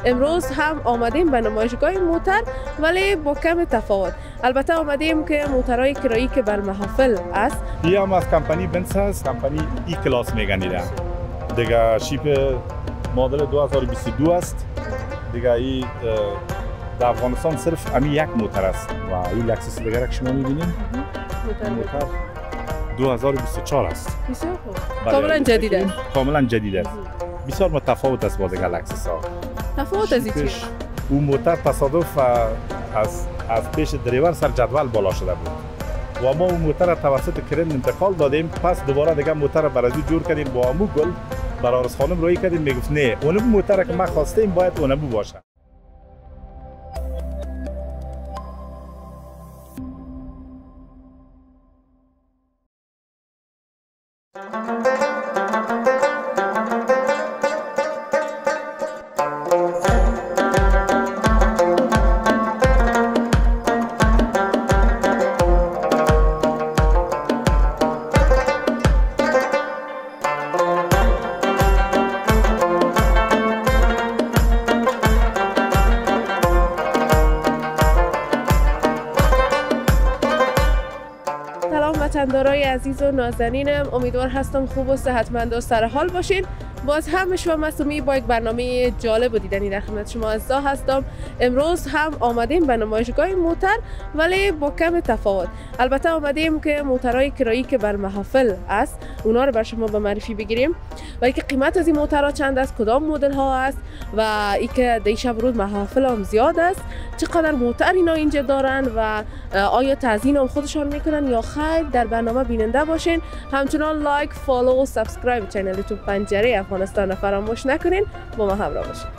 امروز هم آمدیم به نمایشگاه موتر ولی با کم تفاوت. البته آمدیم که موترهای کرایی که بر محافل است. این هم از کمپانی بنز است، کمپانی ای کلاس میگنیده. دیگه شیپ مدل 2022 است. دیگه این در افغانستان صرف امی یک موتر است و این لکسس دیگر که شما میبینید موتر 2024 است. بسیار خوب. کاملا جدید است. کاملا جدید است. بسیار متفاوت است با دیگر لکسس ها. تفاوت از چیه؟ اون موتر تصادف از پیش دریور سر جدول بالا شده بود و ما اون موتر توسط کرن انتقال دادیم. پس دوباره دیگه موتر برای جور کردیم با امو گل برای عرض خانم روی کردیم. میگفت نه اون موتر که ما خواستیم باید اون باشه. وطندارای عزیز و نازنینم، امیدوار هستم خوب و صحتمند و سر حال باشین. باز هم شما مصومی با یک برنامه جالب و دیدنی در خدمت شما عزیزا هستم. امروز هم آمدیم به نمایشگاه موتر ولی با کم تفاوت. البته آمدیم که موترهای کرایی که بر محافل است اونا رو بر شما به معرفی بگیریم و اینکه قیمت از این موترها چند است، کدام مدل ها است و اینکه در شب روز محافل هم زیاد است، چقدر موتر اینا اینجا دارن و آیا تزیین هم خودشان میکنن یا خیر. در برنامه بیننده باشین. همچنان لایک، فالو و سابسکرایب چنل یوتیوب پنجره افغانستان فراموش نکنین. با ما همراه باشین.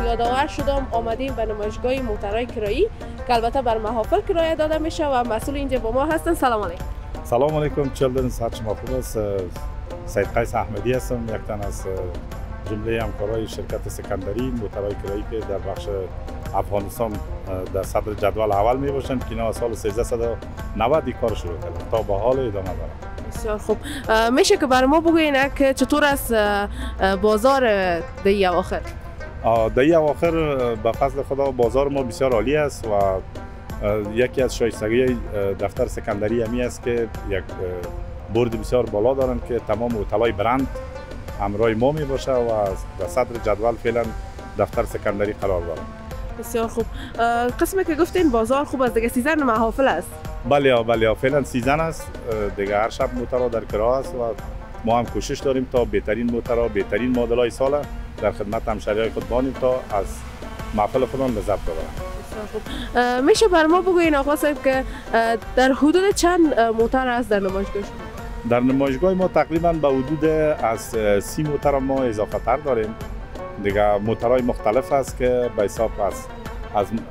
یادآور شدم آمدیم به نمایشگاه موترهای کرایی که البته بر محافل کرایه داده میشه و مسئول اینجا با ما هستن. سلام علیکم. سلام علیکم چلدرن، صحت شما خوب است. سید قیس احمدی هستم، یک تن از جمله همکارای شرکت سکندری موترهای کرایی که در بخش افغانستان در صدر جدول اول می باشند که اینا از سال 1390 کار شروع کردن تا به حال ادامه دارن. بسیار خوب. میشه که برای ما بگوین که چطور است بازار دهی اواخر؟ دهی اواخر به فضل خدا بازار ما بسیار عالی است و یکی از شایستگی دفتر سکندری همی است که یک برد بسیار بالا دارند که تمام هتل‌های برند همراه ما می باشه و در صدر جدول فعلا دفتر سکندری قرار دارند. بسیار خوب. قسمی که گفتین بازار خوب است، دیگه سیزن محافل است. بله فعلا سیزن است دیگه. هر شب موترها در کرا است و ما هم کوشش داریم تا بهترین موترها، بهترین مدل‌های سال در خدمت همشهری‌های خود بانیم تا از محفل خودمان لذت ببرند. میشه بر ما بگوین آقا صاحب که در حدود چند موتر است در نمایشگاه شما؟ در نمایشگاه ما تقریبا به حدود از 30 موتر ما اضافه تر داریم. دیگه موترهای مختلف است که به حساب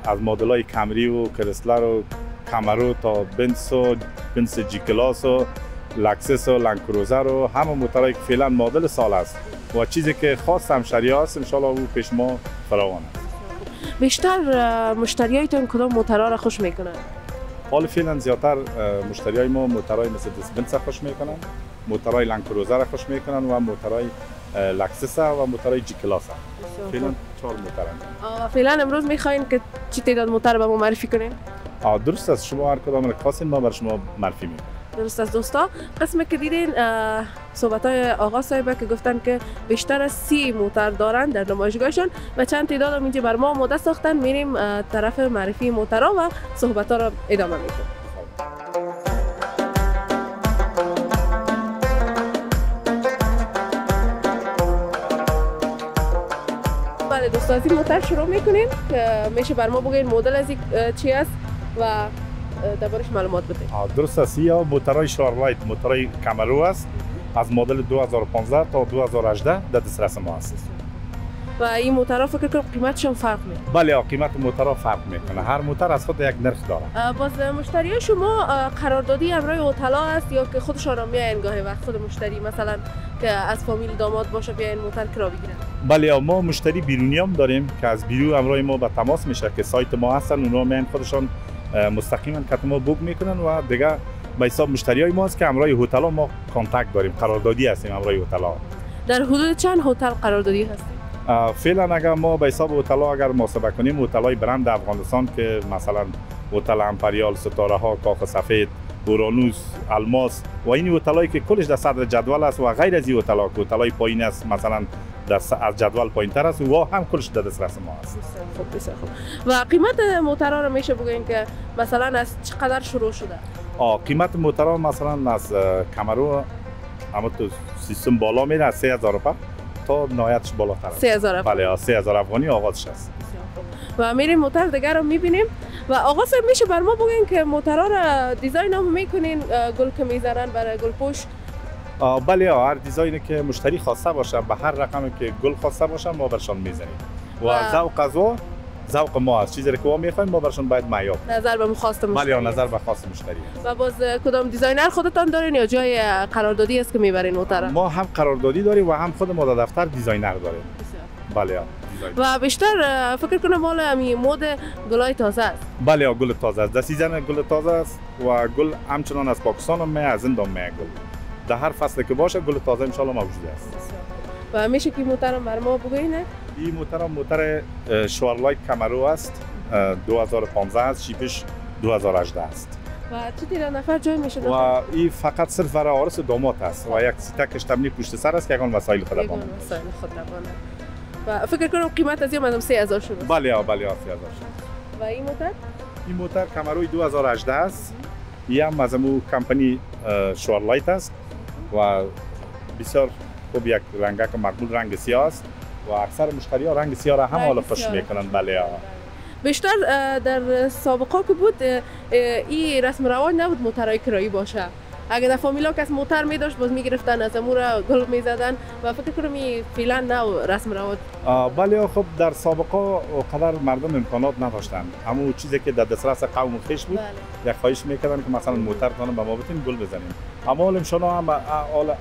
از مدل‌های کمری و کرسلر و کامرو تا بنز جی کلاس و لکسس و لنکروزر و همه موترهایی که فعلا مدل سال است و چیزی که خاص همشهری‌ها است ان شاء الله او پیش ما فراوان است. بیشتر مشتریایتون کدام موترها را خوش میکنن؟ حال فعلا زیادتر مشتریای ما موترهای مثل بنز خوش میکنن، موترهای لنکروزر خوش میکنن و موترهای لکسس و موترهای جی کلاس. فعلا 4 موتر. فعلا امروز میخواین که چی تعداد موتر به ما معرفی کنین؟ درست است، شما هر کدام را خواستین ما بر شما معرفی میکنیم. درست است دوستا. قسمی که دیدین صحبت‌های آقا صاحبه که گفتن که بیشتر از 30 موتر دارن در نمایشگاهشون و چند تعداد هم اینجا بر ما آماده ساختن. میریم طرف معرفی موترها و صحبت‌ها را ادامه میدیم. بله دوستا، از این موتر شروع میکنیم که میشه بر ما بگین مدل از چی است و دربارش معلومات بدید. درست است. یا موترهای شارلایت، موترهای کامرو است از مدل 2015 تا 2018 در دسترس ما است. و این موترها فکر کنم قیمتشون فرق میکنه. بله قیمت موترها فرق میکنه، هر موتر از خود یک نرخ داره. باز مشتری شما قراردادی همراه هتل‌ها است یا که خودشان هم میاین گاهی وقت خود مشتری مثلا که از فامیل داماد باشه بیاین موتر کرا بگیرن؟ بله ما مشتری بیرونی هم داریم که از بیرون همراه ما به تماس میشه که سایت ما هستن، اونا میان خودشان مستقیما که ما بوک میکنن و دیگه به حساب مشتریای ماست که همراه هتل ما کانتاکت داریم، قراردادی هستیم همراه هتل. در حدود چند هتل قراردادی هستید؟ فعلا اگر ما به حساب هتل اگر محاسبه کنیم هتل‌های برند افغانستان که مثلا هتل امپریال، ستاره ها، کاخ سفید، اورانوس، الماس و این هتل‌هایی که کلش در صدر جدول است و غیر از این هتل‌ها که هتل‌های پایین است مثلا از جدول پایین‌تر است و هم کلش در دسترس ما است. بسیار خوب. و قیمت موترها رو میشه بگین که مثلا از چقدر شروع شده؟ قیمت موترها مثلا از کمرو اما تو سیستم بالا میره از 3000 روپیه تا نهایتش بالاتر است. 3000 بله 3000 افغانی آغازش است. و میریم موتر دیگر رو میبینیم و آقا صاحب میشه بر ما بگین که موترها رو دیزاین هم میکنین گل که میزنن برای گل پوش؟ بله هر دیزاینی که مشتری خواسته باشه به هر رقمی که گل خواسته باشه ما برشان میزنیم و ذوق از ذوق ما است، چیزی که ما میخوایم ما برشان باید معیار نظر به خواست مشتری. بله نظر به خواست مشتری. و باز کدام دیزاینر خودتان دارین یا جای قراردادی است که میبرین موتر؟ ما هم قراردادی داریم و هم خود ما در دفتر دیزاینر داریم. بله و بیشتر فکر کنم مال همین مود گلای تازه است. بله گل تازه است، در سیزن گل تازه است و گل همچنان از پاکستان هم از زندان می گل در هر فصل که باشه گل تازه ان شاء الله موجود است. و همیشه که موتر بر ما بگوینه این موتر شوارلایت کامرو است، 2015 است، شیپش 2018 است. و چه نفر جای میشه؟ و این فقط صرف برای عروس داماد است و یک سیتکش تمنی پشت سر است که یگان وسایل خودروان و فکر کنم قیمت از این 3000 شروع. بله 3000 و این موتر کامروی 2018 است. این هم از امو کمپانی شوارلایت است و بسیار خوب یک رنگک مقبول رنگ سیاه است و اکثر مشتری ها رنگ سیاه را هم حالا خوش میکنن. بله بیشتر در سابقه که بود این رسم رواج نبود موترهای کرایی باشه. اگه در فامیلا کس موتر می داشت باز میگرفتن از امور گل میزدن و فکر کنم این فعلا نه رسم رواج. بله خب در سابقه قدر مردم امکانات نداشتن، همون چیزی که در دسترس قوم خیش بود یک خواهش میکردن که مثلا موترتون به ما بدین گل بزنیم. اما حال امشان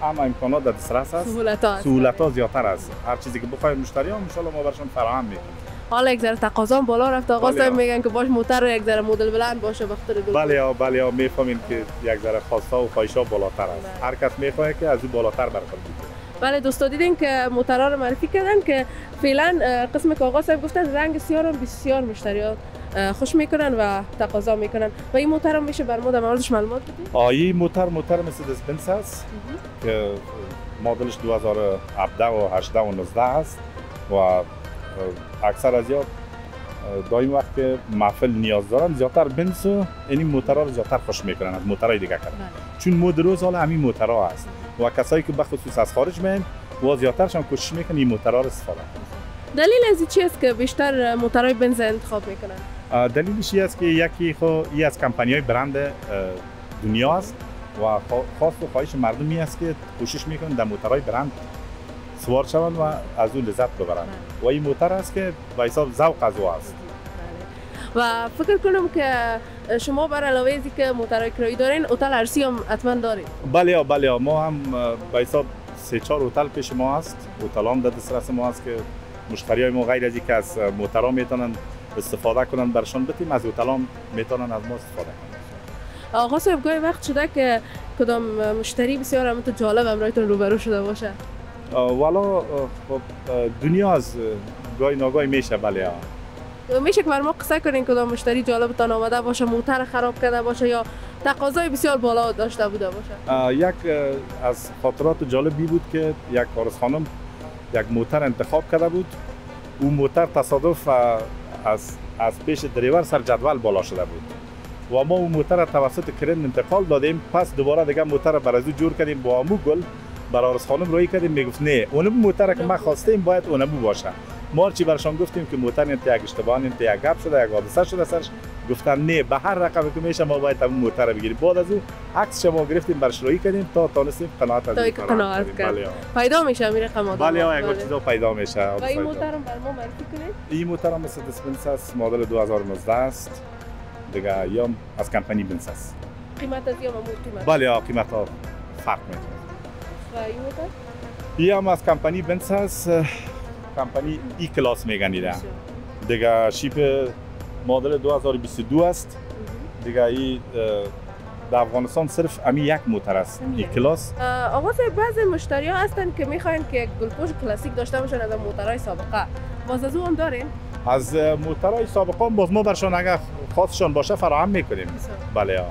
هم امکانات در دسترس است، سهولت‌ها زیادتر است، هر چیزی که بخواید مشتری ها ان شاء الله ما برشون فراهم میکنیم. حالا یک ذره تقاضا بالا رفت، آقا صاحب میگن که باش موتر یک ذره مدل بلند باشه بخاطر گل. بله میفهمین که یک ذره خواستا و خواهشا بالاتر است، هر کس میخواد که از اون بالاتر برخورد کنه. بله دوستا دیدین که موترها رو معرفی کردن که فعلا قسم که آقا صاحب گفتن رنگ سیاه رو بسیار مشتریات خوش میکنن و تقاضا میکنن و این موتر هم میشه بر ما در موردش معلومات بدید؟ این موتر مرسدس بنز است که مدلش 2017 و 18 و 19 است و اکثر از یا دایم وقت که محفل نیاز دارن زیادتر بنز این موترها رو زیادتر خوش میکنن از موترهای دیگه کردن، چون مد روز حالا همین موترها هست و کسایی که بخصوص از خارج میان و زیادترشون کوشش میکنن این موترها رو استفاده کنن. دلیل از چی است که بیشتر موترهای بنز انتخاب میکنن؟ دلیلش این است که یکی این از کمپانی‌های برند دنیا است و خواست و خواهش مردمی است که کوشش میکنن در موترهای برند سوار شوند و از اون لذت ببرند و این موتر است که به حساب ذوق از او است. و فکر کنم که شما بر علاوه از اینکه موترهای کرایی دارین هتل عرسی هم حتما دارین؟ بله ما هم به حساب 3-4 هتل پیش ما است، هتل هم در دسترس ما است که مشتریای ما غیر از اینکه از موترها میتونن استفاده کنن برشان بدیم، از هتل هم میتونن از ما استفاده کنن. آقا صاحب گاهی وقت شده که کدام مشتری بسیار همون جالب همراهتون روبرو شده باشه؟ والا خب دنیا از گاهی ناگاهی میشه. بله میشه که بر ما قصه کنین کدام مشتری جالبتان آمده باشه، موتر خراب کرده باشه یا تقاضای بسیار بالا داشته بوده باشه؟ یک از خاطرات جالبی بود که یک عروس خانم یک موتر انتخاب کرده بود، اون موتر تصادف از پیش دریور سر جدول بالا شده بود و ما اون موتر توسط کرن انتقال دادیم، پس دوباره دیگه موتر بر از جور کردیم با امو گل برای عروس خانم روی کردیم، میگفت نه اون موتر که ما خواستیم باید اونمو باشه. ما چی برشان گفتیم که موتر انت یک اشتباه انت یک گپ شده یک حادثه شده سرش گفتن نه به هر رقمی که میشه ما باید همون موتر رو بگیریم. بعد از اون عکس شما گرفتیم برشلایی کردیم تا تونستیم قناعت از این قناعت کردیم. پیدا میشه میره رقم بله ها یک چیزا پیدا میشه. و این موتر هم بر ما معرفی کنید؟ این موتر هم مرسدس بنز است، مدل 2019 است دیگه، یا از کمپانی بنز است. قیمت از یا قیمت؟ بله ها قیمت ها فرق میکنه. و این موتر؟ این هم از کمپانی بنز است، کمپانی ای کلاس میگن ایده دیگه، شیپ مدل 2022 است دیگه. این در افغانستان صرف امی یک موتر است ای کلاس. آقا صاحب بعضی مشتری ها هستن که میخواین که گلپوش کلاسیک داشته باشن از موترهای سابقه، باز از اون هم دارین؟ از موترهای سابقه هم باز ما برشان اگر خاصشان باشه فراهم میکنیم. بله ها.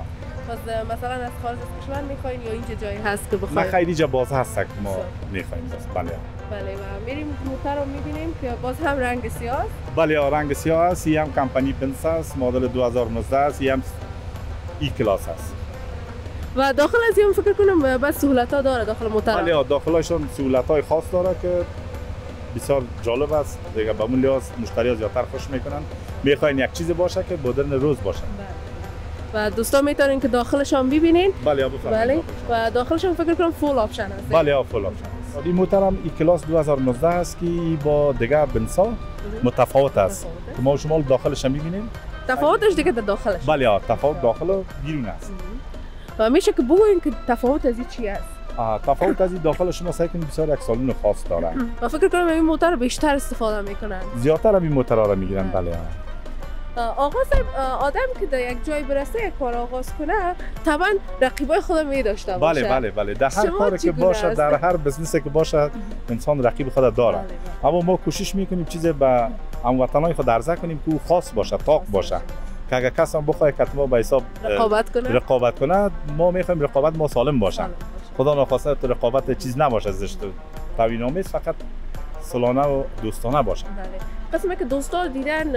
باز مثلا از خارج از کشور میخواین یا اینجا جایی هست که بخواین؟ نه خیلی جا باز هست که ما میخوایم بس. بله بله و میریم موتر رو میبینیم که باز هم رنگ سیاه است. بله رنگ سیاه است. این هم کمپانی بنز است، مدل 2019 است. این هم ای کلاس است و داخل از این فکر کنم بس سهولت‌ها داره داخل موتر. بله داخلشون سهولت‌های خاص داره که بسیار جالب است دیگه. به اون لحاظ مشتری‌ها زیادتر خوش میکنن. میخواین یک چیز باشه که مدرن روز باشه. و دوستان میتونین که داخلش هم ببینین. بله بفرمایید. بله و داخلش هم فکر کنم فول آپشن است. بله فول آپشن. این موتر هم ای کلاس 2019 است که با دیگه بنزها متفاوت است که ما شما داخلش هم می‌بینیم. تفاوتش دیگه در داخلش. بله تفاوت داخل و بیرون است. و میشه که بگوین که تفاوت از این چی است؟ تفاوت از این داخل شما سعی کنید بسیار یک سالن خاص داره. و فکر کنم این موتر رو بیشتر استفاده میکنن. زیادتر این موترها رو میگیرن. بله آقا صاحب آدم که در یک جای برسه یک کار آغاز کنه طبعا رقیبای خود می داشته باشه. بله در هر کاری که باشه، در هر بزنسی که باشه انسان رقیب خود داره. اما ما کوشش میکنیم چیزی به هموطنای خود عرضه کنیم که خاص باشه، تاق باشه، که اگه کس هم بخواد که ما به حساب رقابت کنه، ما میخوایم رقابت ما سالم باشه. خدا نخواسته تو رقابت چیز نباشه زشت، توهین‌آمیز، فقط صلحانه و دوستانه باشه. قسمه که دوستا دیدن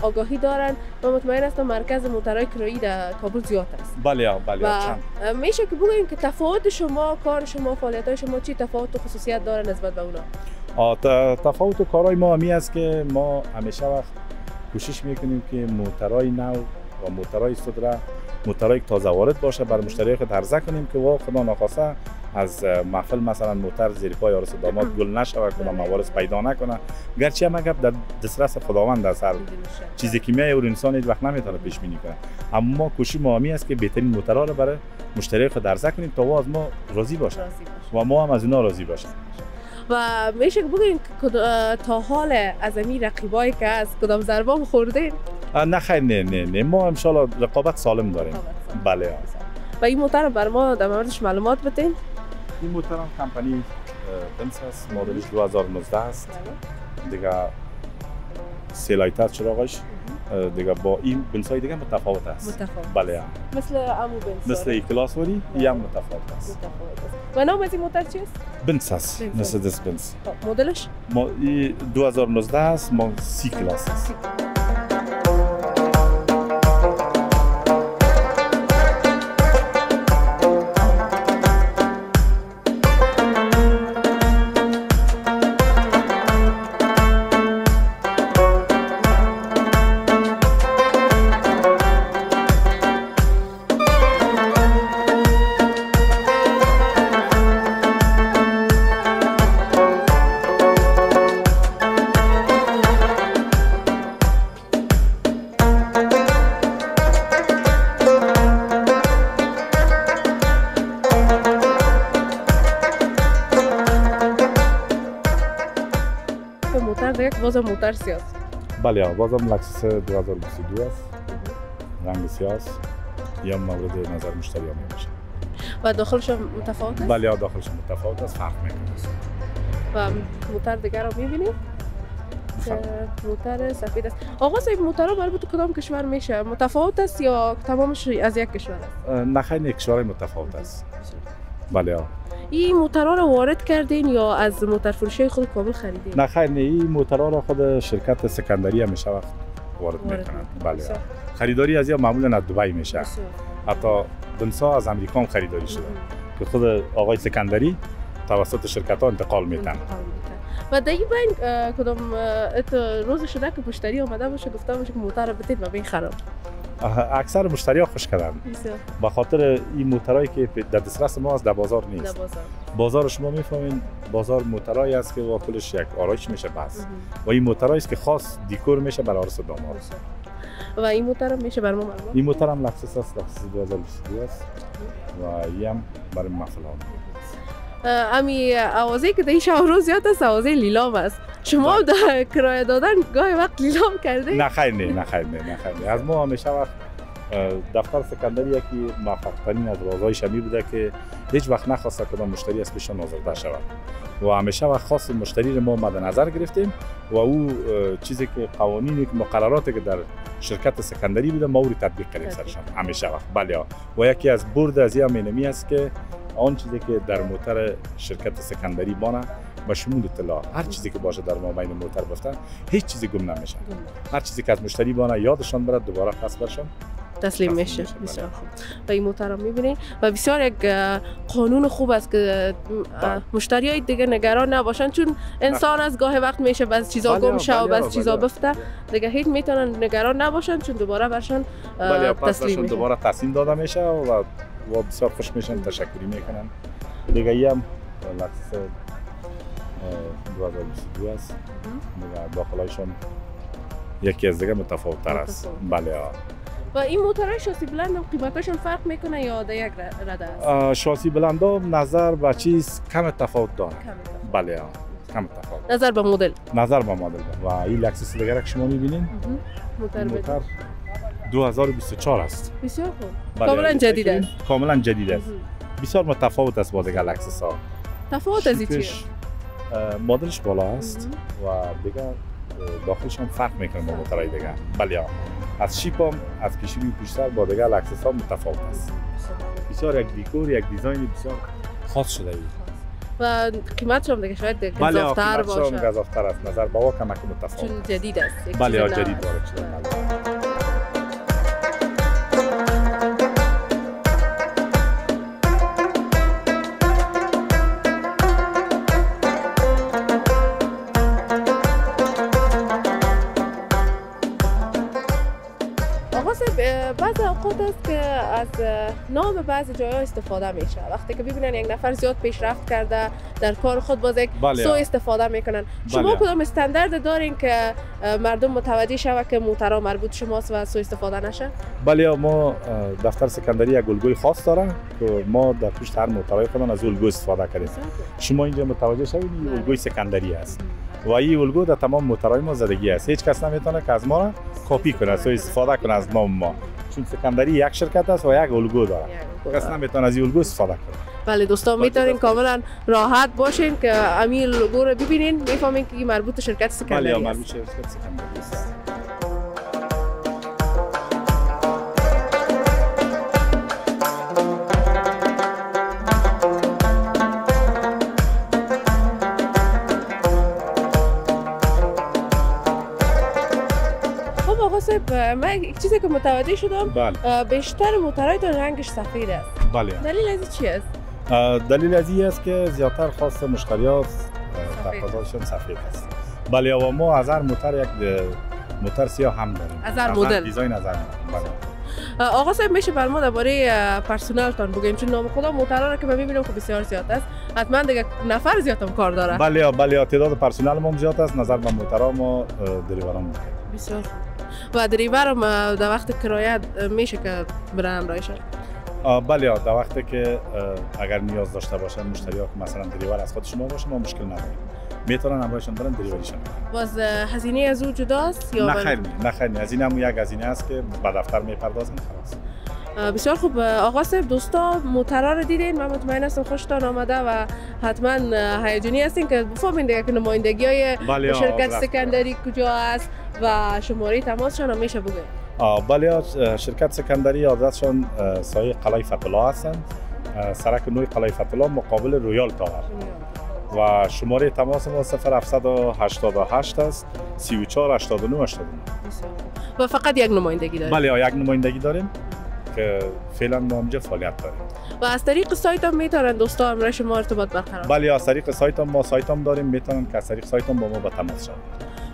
آگاهی دارن و مطمئن هستم مرکز موترهای کرایی در کابل زیاد است. بله و میشه که بگوییم که تفاوت شما، کار شما، فعالیت‌های شما چی تفاوت و خصوصیت داره نسبت به اونا؟ تفاوت و کارهای ما همی است که ما همیشه وقت کوشش میکنیم که موترهای نو و موترهای صدره، موترهای تازه وارد باشه برای مشتری خود عرضه کنیم که واقعا خدا ناخواسته از محفل مثلا موتر زیر پای عروس داماد گل نشود، کدام موارد پیدا نکنه. گرچه هم اگر در دسترس خداوند است، هر چیزی که میای اور انسان هیچ وقت نمیتونه پیش بینی کنه. اما ما کوشش ما همی است که بهترین موترها رو برای مشتری خود عرضه کنیم تا از ما راضی باشه و ما هم از اونا راضی باشیم. و میشه بگین تا حال از این رقیبایی که از کدام ضربه خوردین؟ نه خیر، نه ما ان شاء الله رقابت سالم داریم. بله. و این موتر بر ما در موردش معلومات بدین؟ این موتر هم کمپانی بنز است، مدلش 2019 است دیگه. سیلایت است چراغش دیگه، با این بنزهای دیگه متفاوت است. بله مثل امو بنز، مثل ای کلاس ولی این هم متفاوت است. و نام از این موتر چیست؟ بنز است، مرسدس بنز. مدلش؟ 2019 است، ما سی کلاس است. بازم موتر سیاه است. بله بازم لکسس 2022 است، رنگ سیاه است. یا مورد نظر مشتری ها میشه. و داخلش متفاوت است؟ بله داخلش متفاوت است، فرق میکنه. و موتر دیگر رو میبینیم که موتر سفید است. آقا صاحب موترها مربوط کدام کشور میشه؟ متفاوت است یا تمامش از یک کشور است؟ نه خیلی یک کشور متفاوت است. بله این موترها رو وارد کردین یا از موتر فروشی خود کابل خریدین؟ نه خیر، این موترها رو خود شرکت سکندری همیشه وقت وارد میکنند. بله خریداری از یا معمولا از دبی میشه. حتی بنزها از امریکا هم خریداری شده که خود آقای سکندری توسط شرکت ها انتقال میتن. و در این بین کدام روز شده که مشتری آمده باشه گفته باشه که موتر رو بتید و بین خراب؟ اکثر مشتری ها خوش کردن به خاطر این موترایی که در دسترس ما از در بازار نیست. بازار شما میفهمین بازار موترایی است که واکلش یک آرایش میشه بس و این موترایی است که خاص دیکور میشه برای عروس و داماد. و این موتر میشه برای ما معلومه؟ این موتر هم لکسس است، لکسس 2022 است و این هم برای محفلات. امی آوازه که در این شهر زیاد است آوازه لیلام است. شما در کرایه دادن گاهی وقت لیلام کرده؟ نه خیر نه. از ما همیشه وقت دفتر سکندری یکی موفق ترین از رازهای شمی بوده که هیچ وقت نخواسته کدام مشتری از پیشان آزرده شود و همیشه وقت خاص مشتری رو ما مد نظر گرفتیم و او چیزی که قوانینی که مقرراتی که در شرکت سکندری بوده ما او رو تطبیق کردیم سرشان همیشه وقت. بله و یکی از برد از این اینمی است که آن چیزی که در موتر شرکت سکندری بانه با شمول اطلاع هر چیزی که باشه در مابین موتر بفتن هیچ چیزی گم نمیشه. هر چیزی که از مشتری بانه یادشان برد دوباره خاص برشان تسلیم میشه. بسیار خوب. و این موتر رو میبینید و بسیار یک قانون خوب است که مشتری های دیگه نگران نباشن چون انسان از گاه وقت میشه بعض چیزا گم شه و بعض چیزا بفته دیگه هیچ میتونن نگران نباشن چون دوباره برشان تسلیم میشه. دوباره تسلیم داده میشه و بسیار خوش میشن تشکری میکنن. دیگه هم لکسس 2022 است. داخلایشون یکی از دیگه متفاوت تر است. بله. و این موتورهای شاسی بلند هم قیمتاشون فرق میکنه یا در یک رده است؟ شاسی بلند ها نظر به چیز کم تفاوت داره. بله کم تفاوت. نظر به مدل. و این لکسس دیگه که شما میبینین موتر 2024 است. بسیار خوب. کاملا جدید است. کاملا جدید است. بسیار متفاوت است با دیگه لکسس ها. تفاوت از چیه؟ مدلش بالا است و دیگه داخلش هم فرق میکنه با موتورهای دیگه. بله از شیپ هم از پیشروی پشتر با دیگه لکسس ها متفاوت است. بسیار یک دیکور یک دیزاین بسیار خاص شده ای. و قیمتش هم دیگه شاید گزافتر باشه. بله گزافتر است. نظر به وا کمک متفاوت. چون جدید است. بله جدید وارد شده. بعض اوقات است که از نام بعض جاها استفاده میشه وقتی که ببینن یک نفر زیاد پیشرفت کرده در کار خود باز یک سوء استفاده میکنن. شما کدام استاندارد دارین که مردم متوجه شوه که موترها مربوط شماست و سوء استفاده نشه؟ بله ما دفتر سکندری یک الگوی خاص داره که ما در پشت هر موترهای خودمان از الگو استفاده کردیم. شما اینجا متوجه شوید این الگوی سکندری است و این الگو در تمام موترهای ما زدگی است. هیچ کس نمیتونه که از ما را کپی کنه سوء استفاده کنه از نام ما چون سکندری یک شرکت است و یک الگو داره. کس نمیتونه از این الگو استفاده کنه. بله دوستان میتونین کاملا راحت باشین که همین الگو رو ببینین میفهمین که مربوط به شرکت سکندری است. بله مربوط شرکت سکندری است. من یک چیزی که متوجه شدم بیشتر موترهای رنگش سفید است. بله. دلیل از چی است؟ دلیل از این است که زیادتر خاص مشتریات تقاضاشون سفید است. بله و ما از هر موتر یک موتر سیاه هم داریم. از هر مدل. دیزاین از هر مدل. آقا صاحب میشه بر ما درباره پرسنلتان بگیم چون نام خدا موترها رو که من میبینم که بسیار زیاد است. حتما دیگه نفر زیاد هم کار داره. بله تعداد پرسنل ما زیاد است. نظر به موترها ما دریوران بسیار و دریور هم در وقت کرایه میشه که برن همراهشان؟ بله در وقتی که اگر نیاز داشته باشن مشتری‌ها که مثلا دریور از خود شما باشه ما مشکل نداریم. میتونن همراهشان برن دریوریشان. باز هزینه از او جداست یا نه خیر هزینه هم یک هزینه است که به دفتر میپردازن خلاص. بسیار خوب آقا صاحب دوستا موترها رو دیدین من مطمئن هستم خوشتان آمده و حتما هیجانی هستین که بفهمین دیگه که نمایندگی های شرکت سکندری کجا است و شماره تماسشان هم میشه بگید. بله شرکت سکندری آدرسشان سایه قلعه فتح‌الله هستند. سرک نوی قلعه فتح‌الله مقابل رویال تاور و شماره تماس ما 0788 است 34 89 89. و فقط یک نمایندگی داریم؟ بله یک نمایندگی داریم که فعلا ما اونجا فعالیت داریم. و از طریق سایت هم میتونن دوستا همراه شما ارتباط برقرار؟ بله از طریق سایت هم ما سایت هم داریم میتونن که از طریق سایت هم با ما به تماس شوند.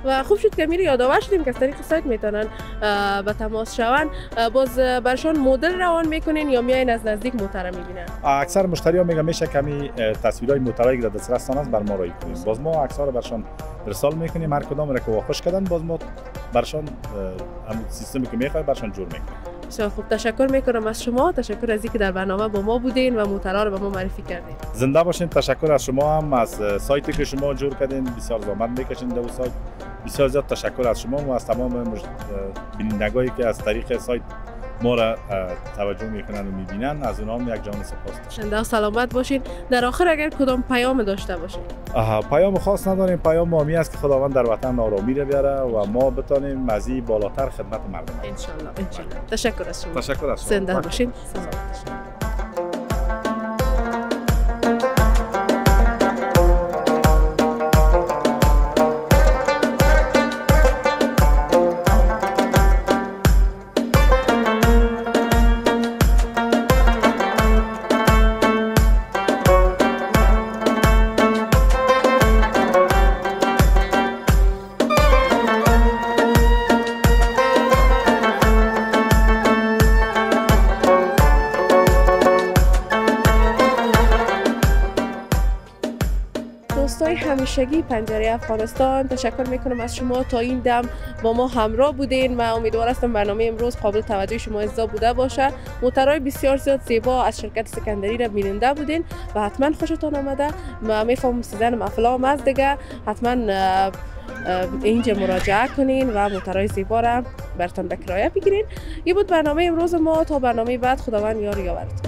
و خوب شد که میری یادآور شدیم که از طریق سایت میتونن به تماس شون. باز برشان مدل روان میکنین یا میاین از نزدیک موتر میبینن؟ اکثر مشتری ها میگن میشه کمی تصویرهای موترایی که در دسترسشان است بر ما رای کنیم. باز ما عکس‌ها رو برشان ارسال میکنیم، هر کدام را که واخوش کردن باز ما برشان هم سیستمی که میخواد برشان جور میکنیم. بسیار خوب، تشکر میکنم از شما. تشکر از اینکه در برنامه با ما بودین و موترها رو به ما معرفی کردین. زنده باشین. تشکر از شما هم از سایتی که شما جور کردین، بسیار زحمت میکشین در سایت. بسیار زیاد تشکر از شما و از تمام بینندگانی که از طریق سایت ما را توجه میکنن و میبینن، از اونها هم یک جان سپاس. زنده و سلامت باشین. در آخر اگر کدام پیام داشته باشین؟ پیام خاص نداریم. پیام ما است که خداوند در وطن آرامی را بیاره و ما بتونیم از این بالاتر خدمت مردم. ان شاء الله. تشکر از شما. تشکر از شما. زنده باشین. سلامت باشین. دوستای همیشگی پنجره افغانستان، تشکر میکنم از شما تا این دم با ما همراه بودین. من امیدوار هستم برنامه امروز قابل توجه شما عزیزا بوده باشه. موترهای بسیار زیاد زیبا از شرکت سکندری را بیننده بودین و حتما خوشتان آمده. من میفهمم سیزن افلام از دیگه، حتما اینجا مراجعه کنین و موترهای زیبا را براتون به کرایه بگیرین. این بود برنامه امروز ما. تا برنامه بعد، خداوند یار و یاورتون.